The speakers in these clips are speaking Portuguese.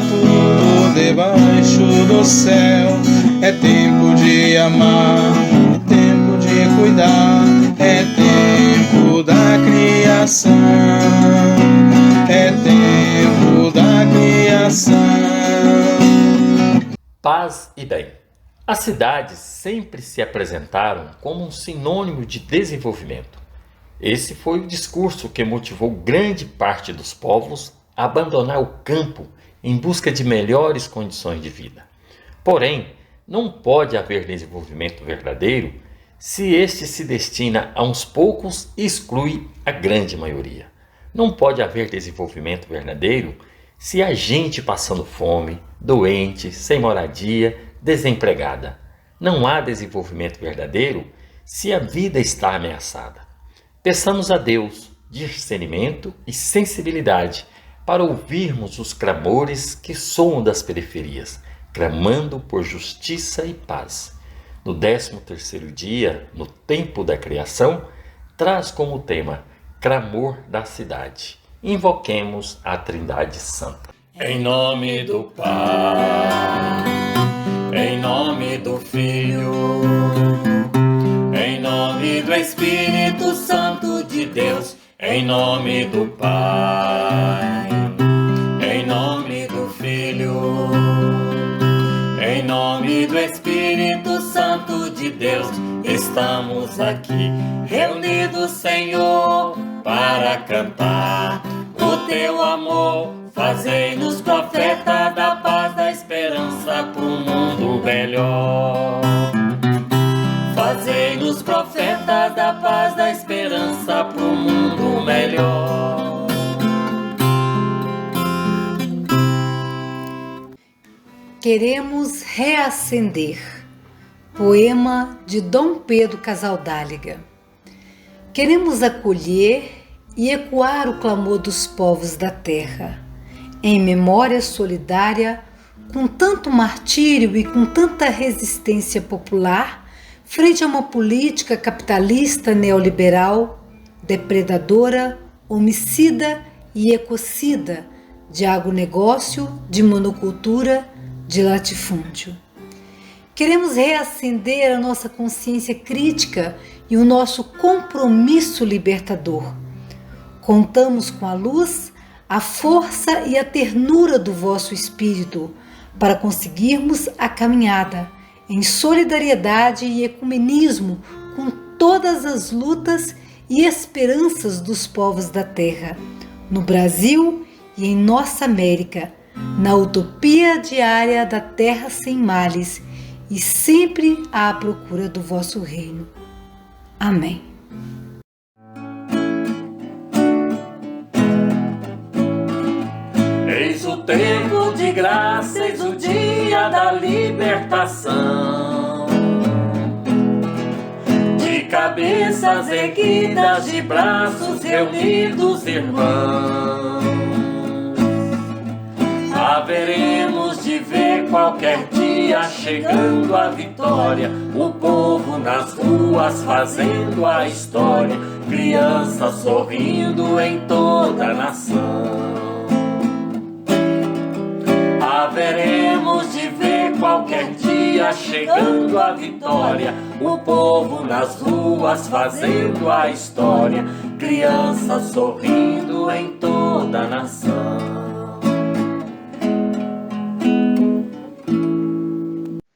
tudo debaixo do céu. É tempo de amar, é tempo de cuidar, é tempo da criação, é tempo da criação. Paz e bem. As cidades sempre se apresentaram como um sinônimo de desenvolvimento. Esse foi o discurso que motivou grande parte dos povos a abandonar o campo em busca de melhores condições de vida. Porém, não pode haver desenvolvimento verdadeiro se este se destina a uns poucos e exclui a grande maioria. Não pode haver desenvolvimento verdadeiro se há gente passando fome, doente, sem moradia, desempregada. Não há desenvolvimento verdadeiro se a vida está ameaçada. Peçamos a Deus discernimento e sensibilidade para ouvirmos os clamores que soam das periferias, clamando por justiça e paz. No 13º dia, no tempo da criação, traz como tema Clamor da Cidade. Invoquemos a Trindade Santa. Em nome do Pai, em nome do Filho, em nome do Espírito Santo de Deus, em nome do Pai, em nome do Filho, em nome do Espírito Santo de Deus, estamos aqui reunidos, Senhor, para cantar o teu amor. Fazei-nos profeta da paz, da esperança para um mundo melhor. Fazei-nos profeta da paz, da esperança para um mundo melhor. Queremos reacender. Poema de Dom Pedro Casaldáliga. Queremos acolher e ecoar o clamor dos povos da terra, em memória solidária, com tanto martírio e com tanta resistência popular, frente a uma política capitalista neoliberal, depredadora, homicida e ecocida, de agronegócio, de monocultura, de latifúndio. Queremos reacender a nossa consciência crítica e o nosso compromisso libertador. Contamos com a luz, a força e a ternura do vosso Espírito para conseguirmos a caminhada em solidariedade e ecumenismo com todas as lutas e esperanças dos povos da terra, no Brasil e em nossa América, na utopia diária da terra sem males e sempre à procura do vosso reino. Amém. Eis o tempo de graça, eis o dia da libertação. De cabeças erguidas, de braços reunidos, irmãos. Haveremos de ver qualquer dia chegando a vitória, o povo nas ruas fazendo a história, crianças sorrindo em toda a nação. Haveremos de ver qualquer dia chegando a vitória, o povo nas ruas fazendo a história, crianças sorrindo em toda a nação.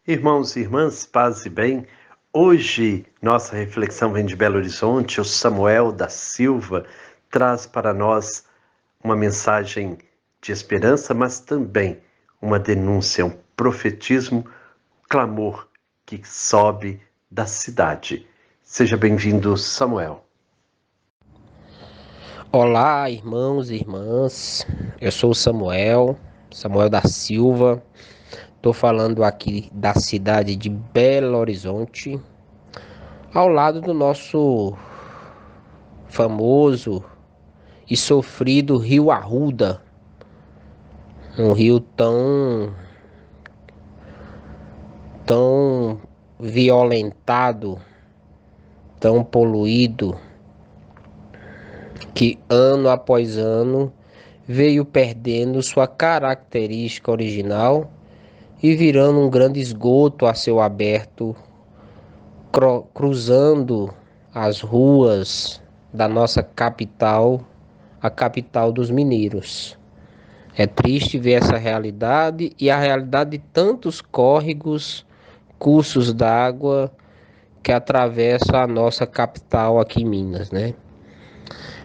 Irmãos e irmãs, paz e bem. Hoje nossa reflexão vem de Belo Horizonte. O Samuel da Silva traz para nós uma mensagem de esperança, mas também uma denúncia, um profetismo, clamor que sobe da cidade. Seja bem-vindo, Samuel. Olá, irmãos e irmãs. Eu sou o Samuel da Silva. Estou falando aqui da cidade de Belo Horizonte, ao lado do nosso famoso e sofrido Rio Arruda, um rio tão violentado, tão poluído, que ano após ano veio perdendo sua característica original e virando um grande esgoto a céu aberto, cruzando as ruas da nossa capital, a capital dos mineiros. É triste ver essa realidade e a realidade de tantos córregos, cursos d'água que atravessam a nossa capital aqui em Minas, né?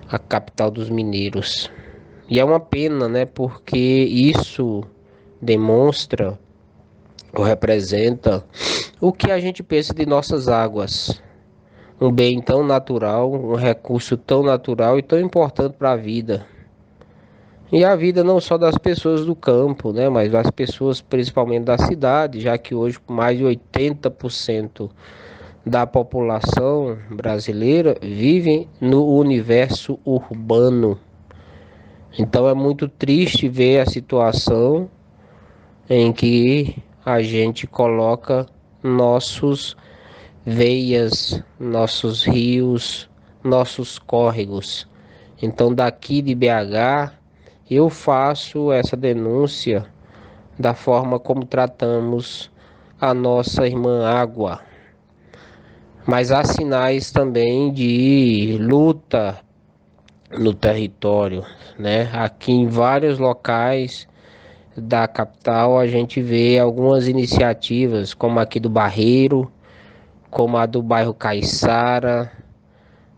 A capital dos mineiros. E é uma pena, né? Porque isso demonstra ou representa o que a gente pensa de nossas águas. Um bem tão natural, um recurso tão natural e tão importante para a vida. E a vida não só das pessoas do campo, né, mas das pessoas principalmente da cidade, já que hoje mais de 80% da população brasileira vive no universo urbano. Então é muito triste ver a situação em que a gente coloca nossos veias, nossos rios, nossos córregos. Então daqui de BH eu faço essa denúncia da forma como tratamos a nossa irmã água. Mas há sinais também de luta no território, né? Aqui em vários locais da capital a gente vê algumas iniciativas, como aqui do Barreiro, como a do bairro Caiçara,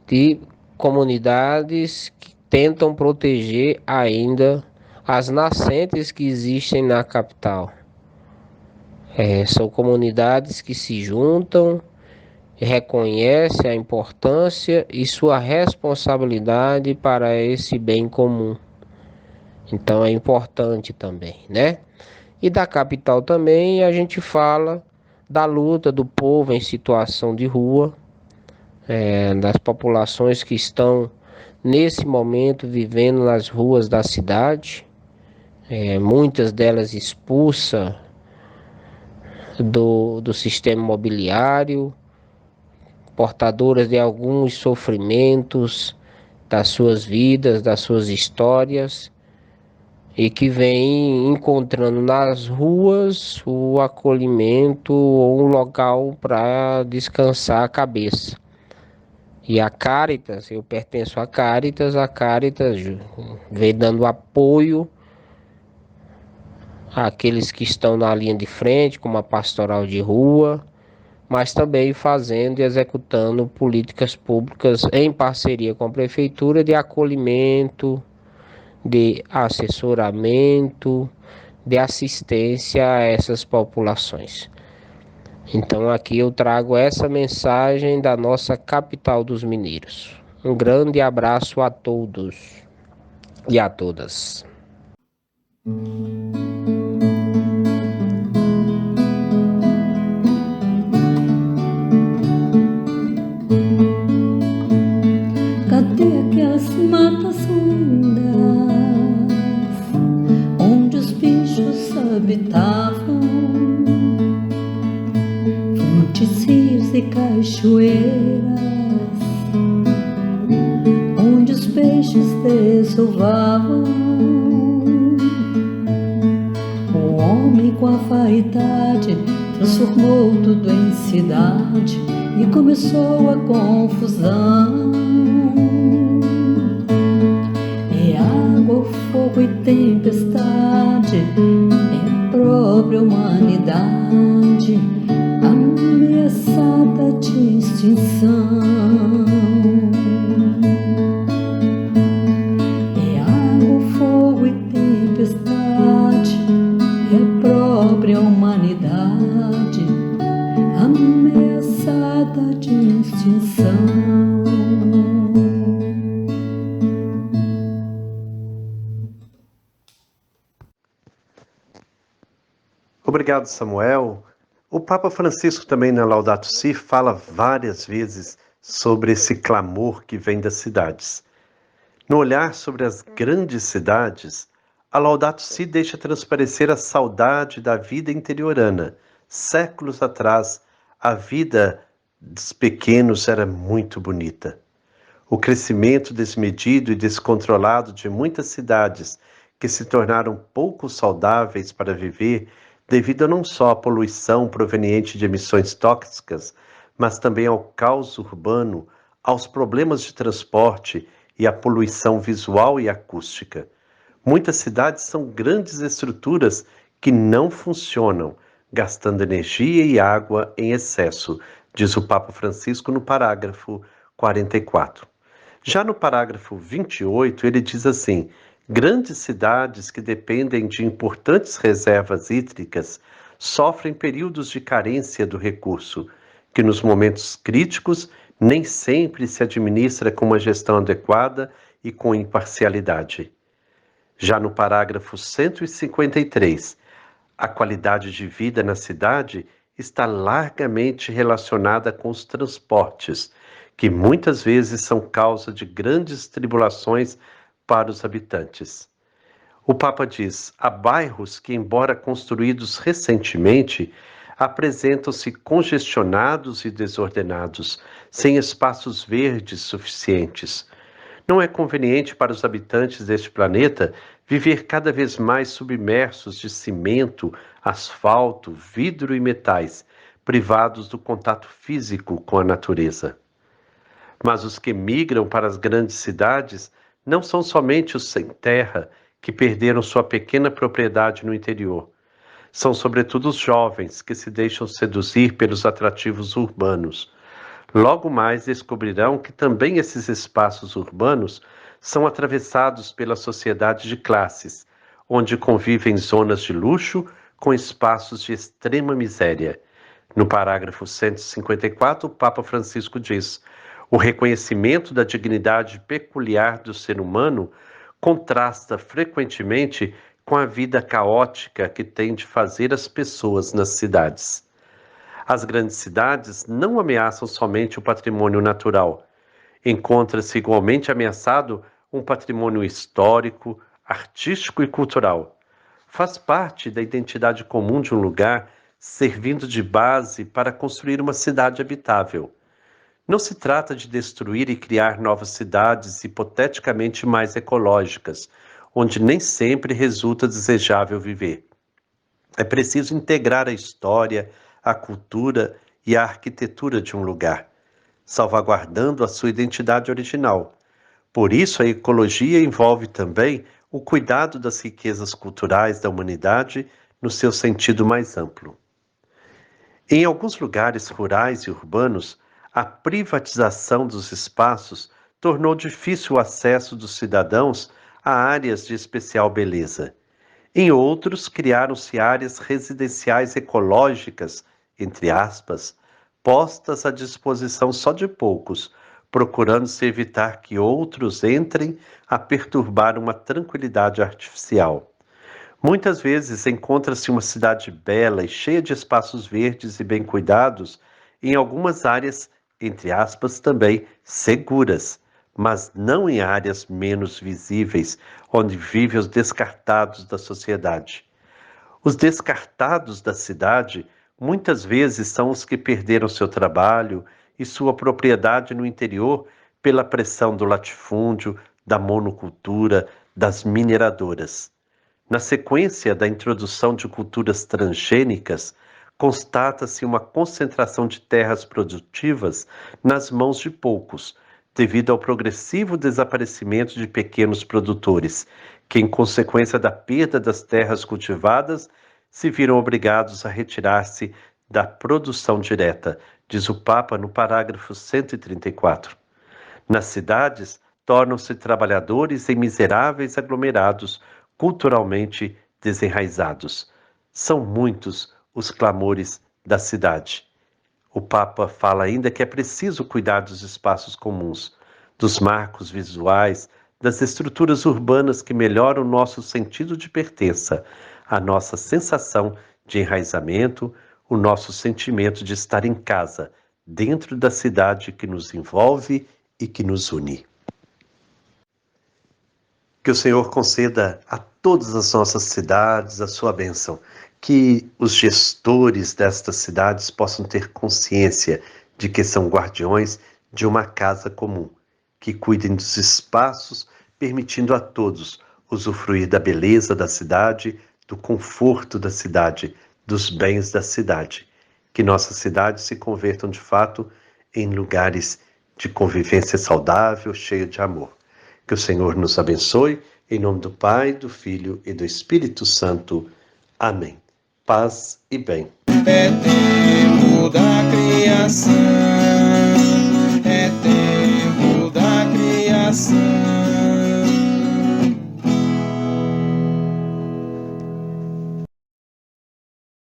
de comunidades que tentam proteger ainda as nascentes que existem na capital. São comunidades que se juntam, reconhecem a importância e sua responsabilidade para esse bem comum. Então é importante também, né? E da capital também a gente fala da luta do povo em situação de rua, das populações que estão nesse momento vivendo nas ruas da cidade, muitas delas expulsas do sistema imobiliário, portadoras de alguns sofrimentos das suas vidas, das suas histórias, e que vem encontrando nas ruas o acolhimento ou um local para descansar a cabeça. E a Caritas, eu pertenço a Caritas vem dando apoio àqueles que estão na linha de frente, como a pastoral de rua, mas também fazendo e executando políticas públicas em parceria com a prefeitura de acolhimento, de assessoramento, de assistência a essas populações. Então aqui eu trago essa mensagem da nossa capital dos mineiros. Um grande abraço a todos e a todas. Cadê aquelas matas lindas onde os bichos habitavam? Fontes, rios e cachoeiras onde os peixes desovavam. O homem com a vaidade transformou tudo em cidade e começou a confusão. É água, fogo e tempestade, é a própria humanidade ameaçada de extinção. É água, fogo e tempestade, é a própria humanidade ameaçada de extinção. Obrigado, Samuel. O Papa Francisco também na Laudato Si fala várias vezes sobre esse clamor que vem das cidades. No olhar sobre as grandes cidades, a Laudato Si deixa transparecer a saudade da vida interiorana. Séculos atrás, a vida dos pequenos era muito bonita. O crescimento desmedido e descontrolado de muitas cidades que se tornaram pouco saudáveis para viver devido não só à poluição proveniente de emissões tóxicas, mas também ao caos urbano, aos problemas de transporte e à poluição visual e acústica. Muitas cidades são grandes estruturas que não funcionam, gastando energia e água em excesso, diz o Papa Francisco no parágrafo 44. Já no parágrafo 28, ele diz assim: grandes cidades que dependem de importantes reservas hídricas sofrem períodos de carência do recurso, que nos momentos críticos nem sempre se administra com uma gestão adequada e com imparcialidade. Já no parágrafo 153, a qualidade de vida na cidade está largamente relacionada com os transportes, que muitas vezes são causa de grandes tribulações para os habitantes. O Papa diz: há bairros que, embora construídos recentemente, apresentam-se congestionados e desordenados, sem espaços verdes suficientes. Não é conveniente para os habitantes deste planeta viver cada vez mais submersos de cimento, asfalto, vidro e metais, privados do contato físico com a natureza. Mas os que migram para as grandes cidades não são somente os sem terra que perderam sua pequena propriedade no interior. São sobretudo os jovens que se deixam seduzir pelos atrativos urbanos. Logo mais descobrirão que também esses espaços urbanos são atravessados pela sociedade de classes, onde convivem zonas de luxo com espaços de extrema miséria. No parágrafo 154, o Papa Francisco diz: o reconhecimento da dignidade peculiar do ser humano contrasta frequentemente com a vida caótica que tem de fazer as pessoas nas cidades. As grandes cidades não ameaçam somente o patrimônio natural. Encontra-se igualmente ameaçado um patrimônio histórico, artístico e cultural. Faz parte da identidade comum de um lugar, servindo de base para construir uma cidade habitável. Não se trata de destruir e criar novas cidades hipoteticamente mais ecológicas, onde nem sempre resulta desejável viver. É preciso integrar a história, a cultura e a arquitetura de um lugar, salvaguardando a sua identidade original. Por isso, a ecologia envolve também o cuidado das riquezas culturais da humanidade no seu sentido mais amplo. Em alguns lugares rurais e urbanos, a privatização dos espaços tornou difícil o acesso dos cidadãos a áreas de especial beleza. Em outros, criaram-se áreas residenciais ecológicas, entre aspas, postas à disposição só de poucos, procurando-se evitar que outros entrem a perturbar uma tranquilidade artificial. Muitas vezes encontra-se uma cidade bela e cheia de espaços verdes e bem cuidados, em algumas áreas, entre aspas, também seguras, mas não em áreas menos visíveis, onde vivem os descartados da sociedade. Os descartados da cidade muitas vezes são os que perderam seu trabalho e sua propriedade no interior pela pressão do latifúndio, da monocultura, das mineradoras. Na sequência da introdução de culturas transgênicas, constata-se uma concentração de terras produtivas nas mãos de poucos, devido ao progressivo desaparecimento de pequenos produtores, que, em consequência da perda das terras cultivadas, se viram obrigados a retirar-se da produção direta, diz o Papa no parágrafo 134. Nas cidades, tornam-se trabalhadores em miseráveis aglomerados, culturalmente desenraizados. São muitos os clamores da cidade. O Papa fala ainda que é preciso cuidar dos espaços comuns, dos marcos visuais, das estruturas urbanas que melhoram o nosso sentido de pertença, a nossa sensação de enraizamento, o nosso sentimento de estar em casa, dentro da cidade que nos envolve e que nos une. Que o Senhor conceda a todas as nossas cidades a sua bênção, que os gestores destas cidades possam ter consciência de que são guardiões de uma casa comum, que cuidem dos espaços, permitindo a todos usufruir da beleza da cidade, do conforto da cidade, dos bens da cidade. Que nossas cidades se convertam de fato em lugares de convivência saudável, cheio de amor. Que o Senhor nos abençoe, em nome do Pai, do Filho e do Espírito Santo. Amém. Paz e bem. É tempo da criação, é tempo da criação.